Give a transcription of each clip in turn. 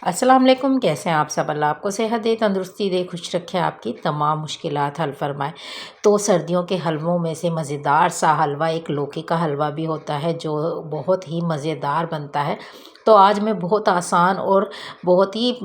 अस्सलाम वालेकुम। कैसे हैं आप सब? अल्लाह आपको सेहत दे, तंदुरुस्ती दे, खुश रखे, आपकी तमाम मुश्किलात हल फरमाए। तो सर्दियों के हलवों में से मज़ेदार सा हलवा एक लौकी का हलवा भी होता है जो बहुत ही मज़ेदार बनता है। तो आज मैं बहुत आसान और बहुत ही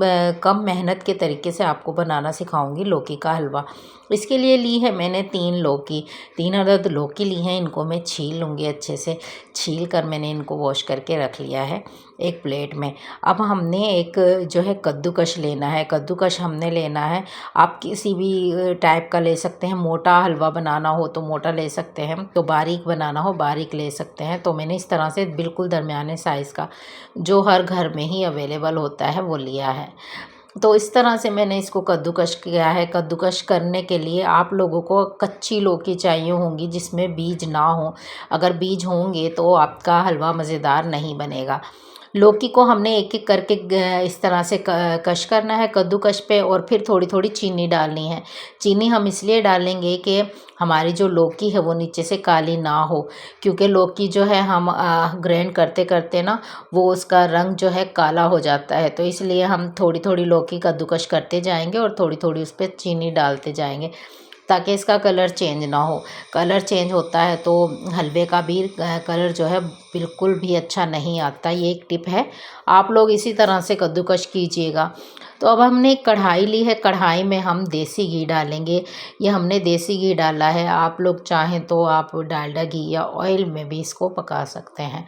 कम मेहनत के तरीके से आपको बनाना सिखाऊंगी लौकी का हलवा। इसके लिए ली है मैंने 3 अदद लौकी ली हैं। इनको मैं छील लूँगी अच्छे से। छील कर मैंने इनको वॉश करके रख लिया है एक प्लेट में। अब हमने एक जो है कद्दूकस लेना है। कद्दूकस हमने लेना है, आप किसी भी टाइप का ले सकते हैं। मोटा हलवा बनाना हो तो मोटा ले सकते हैं, तो बारीक बनाना हो बारीक ले सकते हैं। तो मैंने इस तरह से बिल्कुल दरमियाने साइज़ का जो हर घर में ही अवेलेबल होता है वो लिया है। तो इस तरह से मैंने इसको कद्दूकस किया है। कद्दूकस करने के लिए आप लोगों को कच्ची लौकी चाहिए होंगी जिसमें बीज ना हो। अगर बीज होंगे तो आपका हलवा मज़ेदार नहीं बनेगा। लौकी को हमने एक-एक करके इस तरह से क कश करना है कद्दूकस पे, और फिर थोड़ी-थोड़ी चीनी डालनी है। चीनी हम इसलिए डालेंगे कि हमारी जो लौकी है वो नीचे से काली ना हो, क्योंकि लौकी जो है हम ग्राइंड करते-करते ना वो उसका रंग जो है काला हो जाता है। तो इसलिए हम थोड़ी-थोड़ी लौकी कद्दूकस करते जाएँगे और थोड़ी-थोड़ी उस पे चीनी डालते जाएँगे, ताकि इसका कलर चेंज ना हो। कलर चेंज होता है तो हलवे का भी कलर जो है बिल्कुल भी अच्छा नहीं आता। ये एक टिप है, आप लोग इसी तरह से कद्दूकस कीजिएगा। तो अब हमने एक कढ़ाई ली है। कढ़ाई में हम देसी घी डालेंगे। ये हमने देसी घी डाला है। आप लोग चाहें तो आप डालडा घी या ऑयल में भी इसको पका सकते हैं।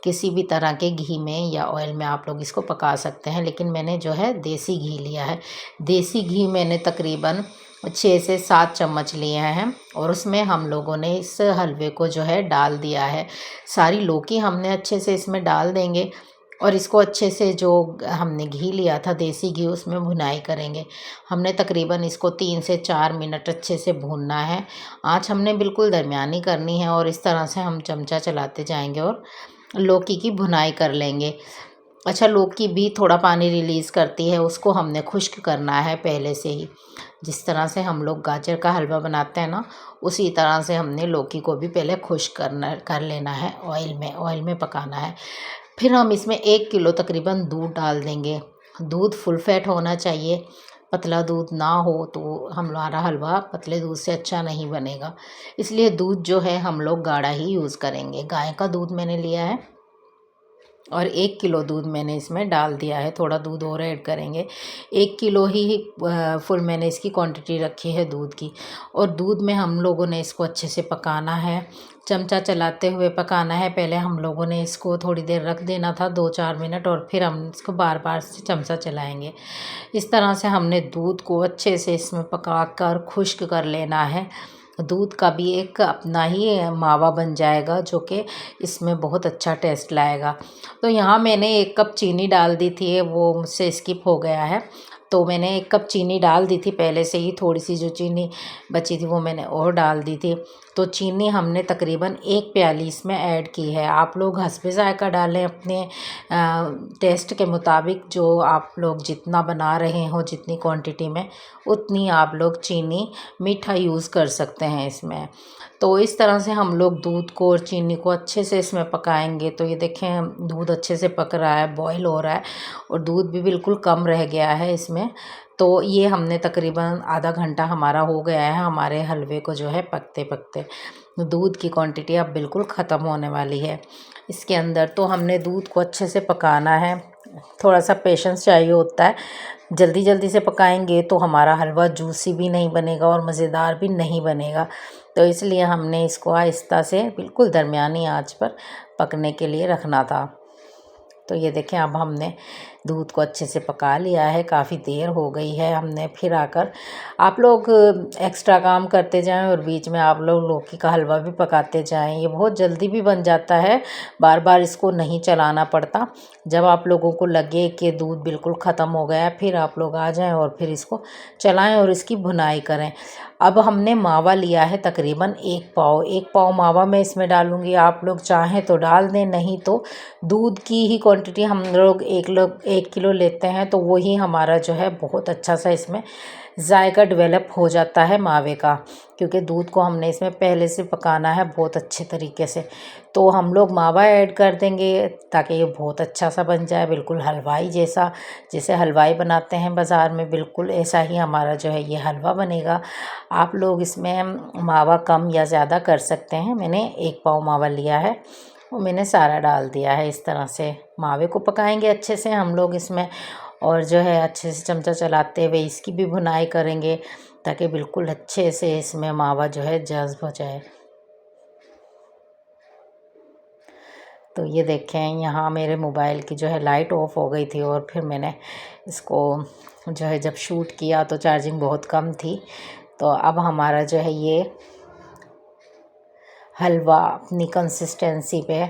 किसी भी तरह के घी में या ऑयल में आप लोग इसको पका सकते हैं, लेकिन मैंने जो है देसी घी लिया है। देसी घी मैंने तकरीबन 6 से 7 चम्मच लिए हैं, और उसमें हम लोगों ने इस हलवे को जो है डाल दिया है। सारी लौकी हमने अच्छे से इसमें डाल देंगे, और इसको अच्छे से जो हमने घी लिया था देसी घी उसमें भुनाई करेंगे। हमने तकरीबन इसको 3 से 4 मिनट अच्छे से भूनना है। आँच हमने बिल्कुल दरमियानी करनी है, और इस तरह से हम चमचा चलाते जाएंगे और लौकी की भुनाई कर लेंगे। अच्छा, लौकी भी थोड़ा पानी रिलीज़ करती है, उसको हमने खुश्क करना है पहले से ही। जिस तरह से हम लोग गाजर का हलवा बनाते हैं ना, उसी तरह से हमने लौकी को भी पहले खुश्क कर लेना है ऑयल में पकाना है। फिर हम इसमें 1 किलो तकरीबन दूध डाल देंगे। दूध फुल फैट होना चाहिए, पतला दूध ना हो तो हमारा हलवा पतले दूध से अच्छा नहीं बनेगा। इसलिए दूध जो है हम लोग गाढ़ा ही यूज़ करेंगे। गाय का दूध मैंने लिया है, और 1 किलो दूध मैंने इसमें डाल दिया है। थोड़ा दूध और ऐड करेंगे। 1 किलो ही फुल मैंने इसकी क्वांटिटी रखी है दूध की। और दूध में हम लोगों ने इसको अच्छे से पकाना है, चमचा चलाते हुए पकाना है। पहले हम लोगों ने इसको थोड़ी देर रख देना था, 2-4 मिनट, और फिर हम इसको बार-बार से चमचा चलाएँगे। इस तरह से हमने दूध को अच्छे से इसमें पका कर खुश्क कर लेना है। दूध का भी एक अपना ही मावा बन जाएगा, जो कि इसमें बहुत अच्छा टेस्ट लाएगा। तो यहाँ मैंने 1 कप चीनी डाल दी थी, वो मुझसे स्किप हो गया है। तो मैंने 1 कप चीनी डाल दी थी पहले से ही। थोड़ी-सी जो चीनी बची थी वो मैंने और डाल दी थी। तो चीनी हमने तकरीबन 1 प्याली इसमें ऐड की है। आप लोग हस्बे ज़ायक़ा डालें अपने टेस्ट के मुताबिक। जो आप लोग जितना बना रहे हो, जितनी क्वांटिटी में, उतनी आप लोग चीनी मीठा यूज़ कर सकते हैं इसमें। तो इस तरह से हम लोग दूध को और चीनी को अच्छे से इसमें पकाएँगे। तो ये देखें, दूध अच्छे से पक रहा है, बॉयल हो रहा है, और दूध भी बिल्कुल कम रह गया है इसमें। तो ये हमने तकरीबन आधा घंटा हमारा हो गया है हमारे हलवे को जो है पकते-पकते। दूध की क्वांटिटी अब बिल्कुल ख़त्म होने वाली है इसके अंदर। तो हमने दूध को अच्छे से पकाना है। थोड़ा-सा पेशेंस चाहिए होता है। जल्दी-जल्दी से पकाएँगे तो हमारा हलवा जूसी भी नहीं बनेगा और मज़ेदार भी नहीं बनेगा। तो इसलिए हमने इसको आहिस्ता से बिल्कुल दरमियानी आँच पर पकने के लिए रखना था। तो ये देखें, अब हमने दूध को अच्छे से पका लिया है। काफ़ी देर हो गई है। हमने फिर आकर, आप लोग एक्स्ट्रा काम करते जाएं और बीच में आप लोग लौकी का हलवा भी पकाते जाएं। ये बहुत जल्दी भी बन जाता है, बार बार इसको नहीं चलाना पड़ता। जब आप लोगों को लगे कि दूध बिल्कुल ख़त्म हो गया है, फिर आप लोग आ जाएं और फिर इसको चलाएं और इसकी भुनाई करें। अब हमने मावा लिया है तकरीबन 1 पाव मावा मैं इसमें डालूँगी। आप लोग चाहें तो डाल दें, नहीं तो दूध की ही क्वांटिटी हम लोग 1 किलो लेते हैं तो वही हमारा जो है बहुत अच्छा सा इसमें जायका डेवलप हो जाता है मावे का, क्योंकि दूध को हमने इसमें पहले से पकाना है बहुत अच्छे तरीके से। तो हम लोग मावा ऐड कर देंगे ताकि ये बहुत अच्छा सा बन जाए, बिल्कुल हलवाई जैसा। जैसे हलवाई बनाते हैं बाज़ार में, बिल्कुल ऐसा ही हमारा जो है ये हलवा बनेगा। आप लोग इसमें मावा कम या ज़्यादा कर सकते हैं। मैंने 1 पाव मावा लिया है, वो मैंने सारा डाल दिया है। इस तरह से मावे को पकाएंगे अच्छे से हम लोग इसमें, और जो है अच्छे से चमचा चलाते हुए इसकी भी भुनाई करेंगे ताकि बिल्कुल अच्छे से इसमें मावा जो है जज़्ब हो जाए। तो ये देखें, यहाँ मेरे मोबाइल की जो है लाइट ऑफ हो गई थी और फिर मैंने इसको जो है जब शूट किया तो चार्जिंग बहुत कम थी। तो अब हमारा जो है ये हलवा अपनी कंसिस्टेंसी पे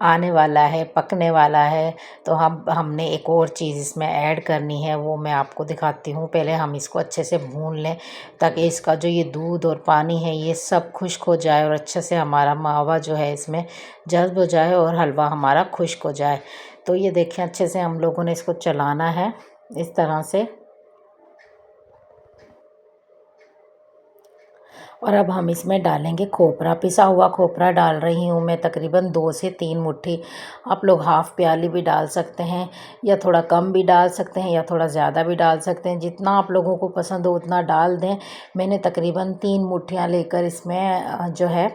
आने वाला है, पकने वाला है। तो हमने एक और चीज़ इसमें ऐड करनी है, वो मैं आपको दिखाती हूँ। पहले हम इसको अच्छे से भून लें ताकि इसका जो ये दूध और पानी है ये सब खुश्क हो जाए और अच्छे से हमारा मावा जो है इसमें जज़्ब हो जाए और हलवा हमारा खुश्क हो जाए। तो ये देखें, अच्छे से हम लोगों ने इसको चलाना है इस तरह से। और अब हम इसमें डालेंगे खोपरा, पिसा हुआ खोपरा डाल रही हूँ मैं, तकरीबन 2 से 3 मुट्ठी। आप लोग हाफ़ प्याली भी डाल सकते हैं या थोड़ा कम भी डाल सकते हैं या थोड़ा ज़्यादा भी डाल सकते हैं, जितना आप लोगों को पसंद हो उतना डाल दें। मैंने तकरीबन 3 मुट्ठियाँ लेकर इसमें जो है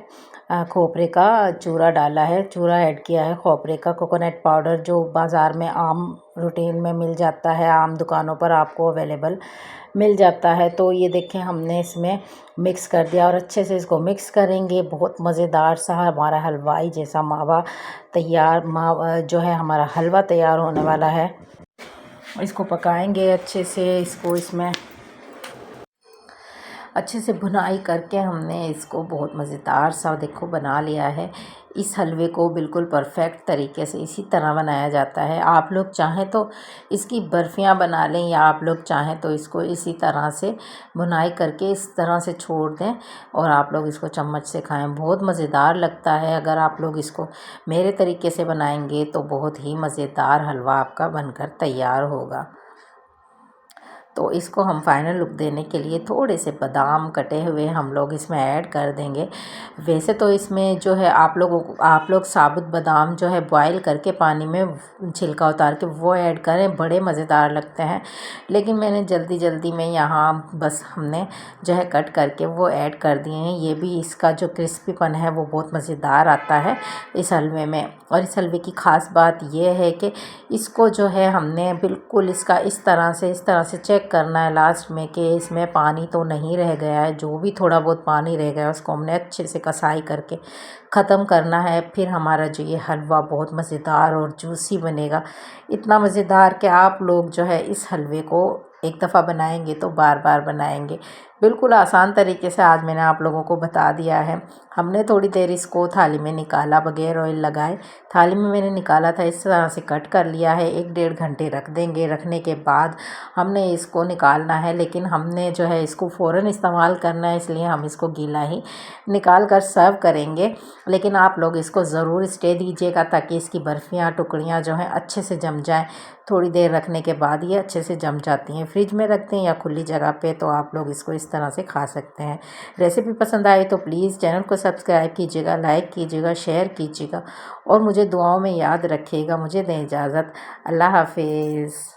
खोपरे का चूरा डाला है, चूरा ऐड किया है खोपरे का। कोकोनट पाउडर जो बाज़ार में आम रूटीन में मिल जाता है, आम दुकानों पर आपको अवेलेबल मिल जाता है। तो ये देखें, हमने इसमें मिक्स कर दिया और अच्छे से इसको मिक्स करेंगे। बहुत मज़ेदार सा हमारा हलवाई जैसा मावा तैयार, मावा जो है हमारा हलवा तैयार होने वाला है। इसको पकाएंगे अच्छे से, इसको इसमें अच्छे से भुनाई करके हमने इसको बहुत मज़ेदार सा देखो बना लिया है। इस हलवे को बिल्कुल परफेक्ट तरीके से इसी तरह बनाया जाता है। आप लोग चाहें तो इसकी बर्फ़ियाँ बना लें या आप लोग चाहें तो इसको इसी तरह से भुनाई करके इस तरह से छोड़ दें और आप लोग इसको चम्मच से खाएं। बहुत मज़ेदार लगता है। अगर आप लोग इसको मेरे तरीके से बनाएंगे तो बहुत ही मज़ेदार हलवा आपका बनकर तैयार होगा। तो इसको हम फाइनल लुक देने के लिए थोड़े से बादाम कटे हुए हम लोग इसमें ऐड कर देंगे। वैसे तो इसमें जो है आप लोग साबुत बादाम जो है बॉईल करके पानी में छिलका उतार के वो ऐड करें, बड़े मज़ेदार लगते हैं। लेकिन मैंने जल्दी में यहाँ बस हमने जो है कट करके वो ऐड कर दिए हैं। ये भी इसका जो क्रिस्पीपन है वो बहुत मज़ेदार आता है इस हलवे में। और इस हलवे की ख़ास बात ये है कि इसको जो है हमने बिल्कुल इसका इस तरह से चेक करना है लास्ट में कि इसमें पानी तो नहीं रह गया है। जो भी थोड़ा बहुत पानी रह गया है उसको हमने अच्छे से कसाई करके ख़त्म करना है। फिर हमारा जो ये हलवा बहुत मज़ेदार और जूसी बनेगा। इतना मज़ेदार कि आप लोग जो है इस हलवे को एक दफ़ा बनाएंगे तो बार बार बनाएंगे। बिल्कुल आसान तरीके से आज मैंने आप लोगों को बता दिया है। हमने थोड़ी देर इसको थाली में निकाला बगैर ऑयल लगाए। थाली में मैंने निकाला था, इस तरह से कट कर लिया है। 1-1.5 घंटे रख देंगे। रखने के बाद हमने इसको निकालना है, लेकिन हमने जो है इसको फ़ौरन इस्तेमाल करना है, इसलिए हम इसको गीला ही निकाल कर सर्व करेंगे। लेकिन आप लोग इसको ज़रूर स्टे दीजिएगा ताकि इसकी बर्फ़ियाँ टुकड़ियाँ जो हैं अच्छे से जम जाएँ। थोड़ी देर रखने के बाद ये अच्छे से जम जाती हैं। फ्रिज में रख दें या खुली जगह पे तो आप लोग इसको इस तरह से खा सकते हैं। रेसिपी पसंद आए तो प्लीज़ चैनल को सब्सक्राइब कीजिएगा, लाइक कीजिएगा, शेयर कीजिएगा और मुझे दुआओं में याद रखिएगा। मुझे दें इजाज़त। अल्लाह हाफ़िज़।